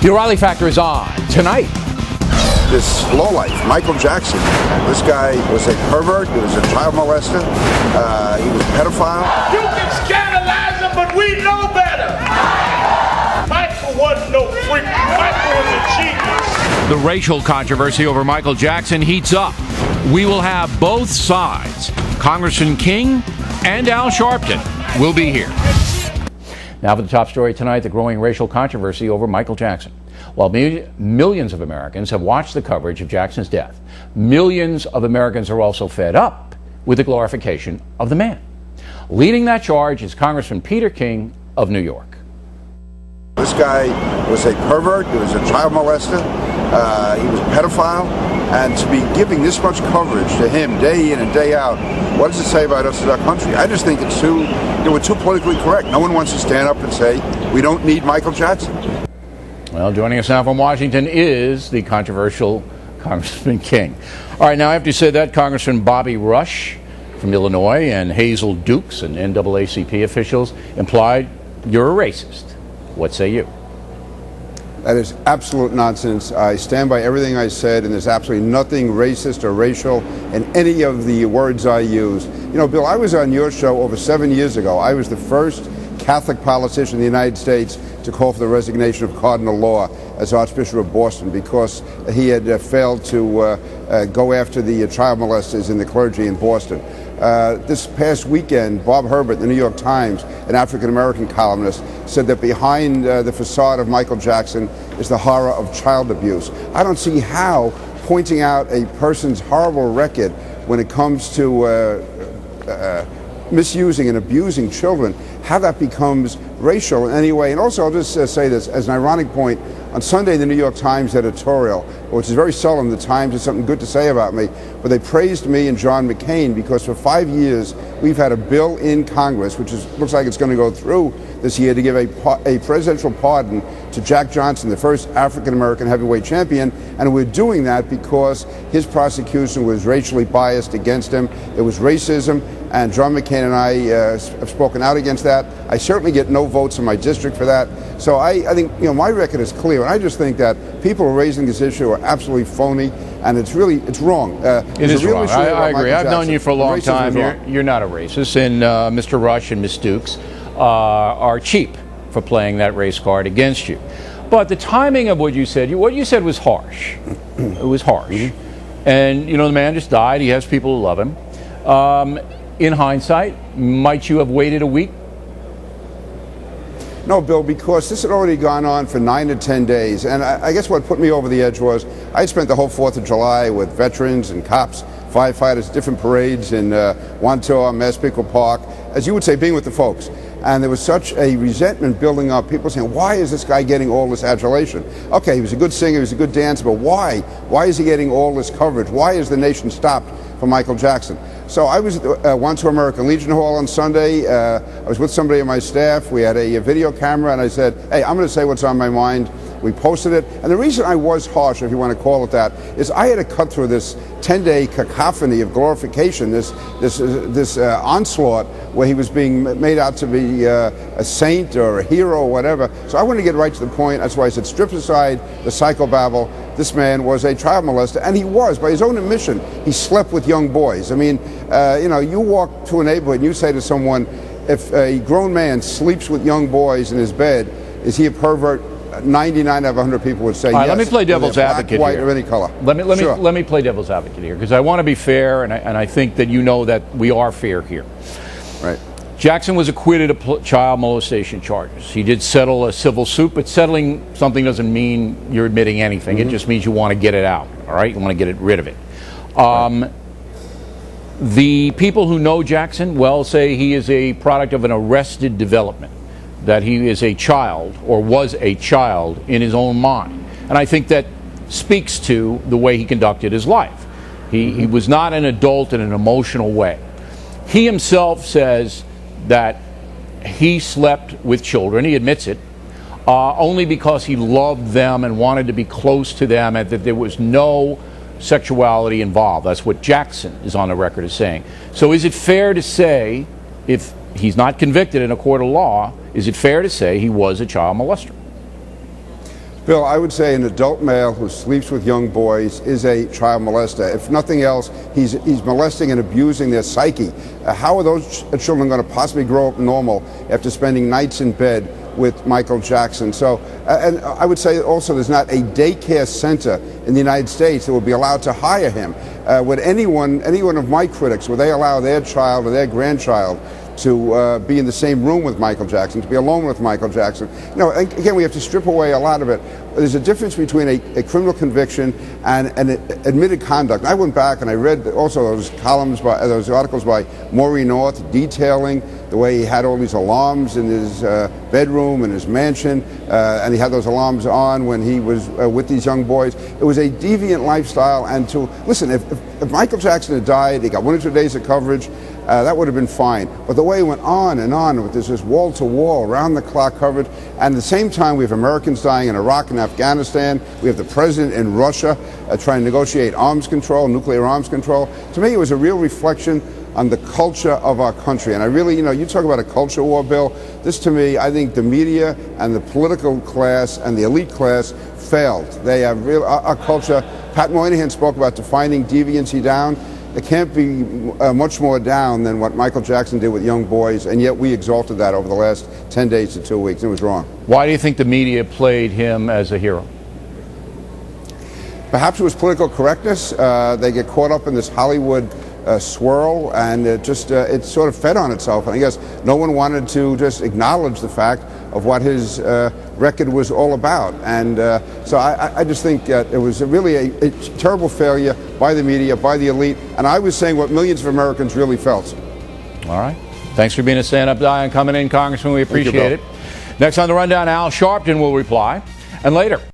The O'Reilly Factor is on tonight. This lowlife, Michael Jackson, this guy was a pervert, he was a child molester, he was a pedophile. You can scandalize him, but we know better. Michael wasn't no freak. Michael was a genius. The racial controversy over Michael Jackson heats up. We will have both sides. Congressman King and Al Sharpton will be here. Now for the top story tonight, the growing racial controversy over Michael Jackson. While millions of Americans have watched the coverage of Jackson's death, millions of Americans are also fed up with the glorification of the man. Leading that charge is Congressman Peter King of New York. This guy was a pervert, he was a child molester, he was a pedophile, and to be giving this much coverage to him day in and day out, what does it say about us as our country? I just think it's we're too politically correct. No one wants to stand up and say, we don't need Michael Jackson. Well, joining us now from Washington is the controversial Congressman King. All right, now I have to say that Congressman Bobby Rush from Illinois and Hazel Dukes and NAACP officials implied you're a racist. What say you? That is absolute nonsense. I stand by everything I said, and there's absolutely nothing racist or racial in any of the words I use. You know, Bill, I was on your show over 7 years ago. I was the first Catholic politician in the United States to call for the resignation of Cardinal Law as Archbishop of Boston because he had failed to go after the child molesters in the clergy in Boston. This past weekend, Bob Herbert, the New York Times, an African-American columnist, said that behind the facade of Michael Jackson is the horror of child abuse. I don't see how pointing out a person's horrible record when it comes to misusing and abusing children, how that becomes racial in any way. And also, I'll just say this as an ironic point. On Sunday, the New York Times editorial, which is very seldom the Times has something good to say about me, but they praised me and John McCain because for 5 years we've had a bill in Congress, which looks like it's going to go through this year, to give a presidential pardon to Jack Johnson, the first African-American heavyweight champion, and we're doing that because his prosecution was racially biased against him. It was racism, and John McCain and I have spoken out against that. I certainly get no votes in my district for that. So I think, you know, my record is clear, and I just think that people who are raising this issue are absolutely phony, and it's wrong. It is wrong. I agree. I've known you for a long time. You're not a racist, and Mr. Rush and Ms. Dukes are cheap for playing that race card against you. But the timing of what you said was harsh. It was harsh. And, you know, the man just died. He has people who love him. In hindsight, might you have waited a week? No, Bill, because this had already gone on for 9 to 10 days. And I guess what put me over the edge was I spent the whole 4th of July with veterans and cops, firefighters, different parades in Wantor, Massapequa Park, as you would say, being with the folks. And there was such a resentment building up. People saying, why is this guy getting all this adulation? Okay, he was a good singer, he was a good dancer, but why? Why is he getting all this coverage? Why is the nation stopped for Michael Jackson? So I was at Wantor American Legion Hall on Sunday. I was with somebody on my staff. We had a video camera, and I said, hey, I'm going to say what's on my mind. We posted it. And the reason I was harsh, if you want to call it that, is I had to cut through this 10-day cacophony of glorification, this onslaught where he was being made out to be a saint or a hero or whatever. So I wanted to get right to the point. That's why I said strip aside the psychobabble. This man was a child molester, and he was, by his own admission, he slept with young boys. I mean, you know, you walk to a neighborhood and you say to someone, if a grown man sleeps with young boys in his bed, is he a pervert? 99 out of 100 people would say yes. Let me play devil's advocate black, white, here. or any color. Let me play devil's advocate here, because I want to be fair, and I think that you know that we are fair here. Right. Jackson was acquitted of child molestation charges. He did settle a civil suit, but settling something doesn't mean you're admitting anything. Mm-hmm. It just means you want to get it out, all right? You want to get rid of it. Right. The people who know Jackson, well, say he is a product of an arrested development, that he is a child or was a child in his own mind. And I think that speaks to the way he conducted his life. He was not an adult in an emotional way. He himself says that he slept with children, he admits it, only because he loved them and wanted to be close to them, and that there was no sexuality involved. That's what Jackson is on the record as saying. So is it fair to say, if he's not convicted in a court of law, is it fair to say he was a child molester? Bill, I would say an adult male who sleeps with young boys is a child molester. If nothing else, he's molesting and abusing their psyche. How are those children going to possibly grow up normal after spending nights in bed with Michael Jackson? So, and I would say also there's not a daycare center in the United States that would be allowed to hire him. Would any one of my critics, would they allow their child or their grandchild to be in the same room with Michael Jackson, to be alone with Michael Jackson? You know, again, we have to strip away a lot of it. There's a difference between a criminal conviction and admitted conduct. I went back and I read also those those articles by Maureen North detailing the way he had all these alarms in his bedroom in his mansion, and he had those alarms on when he was with these young boys. It was a deviant lifestyle, and to listen, if Michael Jackson had died, he got 1 or 2 days of coverage, that would have been fine. But the way it went on and on with this wall-to-wall, round-the-clock coverage, and at the same time we have Americans dying in Iraq and Afghanistan, we have the president in Russia trying to negotiate arms control, nuclear arms control. To me, it was a real reflection on the culture of our country. And I really, you talk about a culture war, Bill. This, to me, I think the media and the political class and the elite class failed. They have our culture. Pat Moynihan spoke about defining deviancy down. It can't be much more down than what Michael Jackson did with young boys, and yet we exalted that over the last 10 days to 2 weeks. It was wrong. Why do you think the media played him as a hero? Perhaps it was political correctness. They get caught up in this Hollywood swirl, and it sort of fed on itself. And I guess no one wanted to just acknowledge the fact of what his record was all about. And so I just think it was really a terrible failure by the media, by the elite. And I was saying what millions of Americans really felt. All right. Thanks for being a stand-up guy and coming in, Congressman. We appreciate it. Next on the Rundown, Al Sharpton will reply. And later,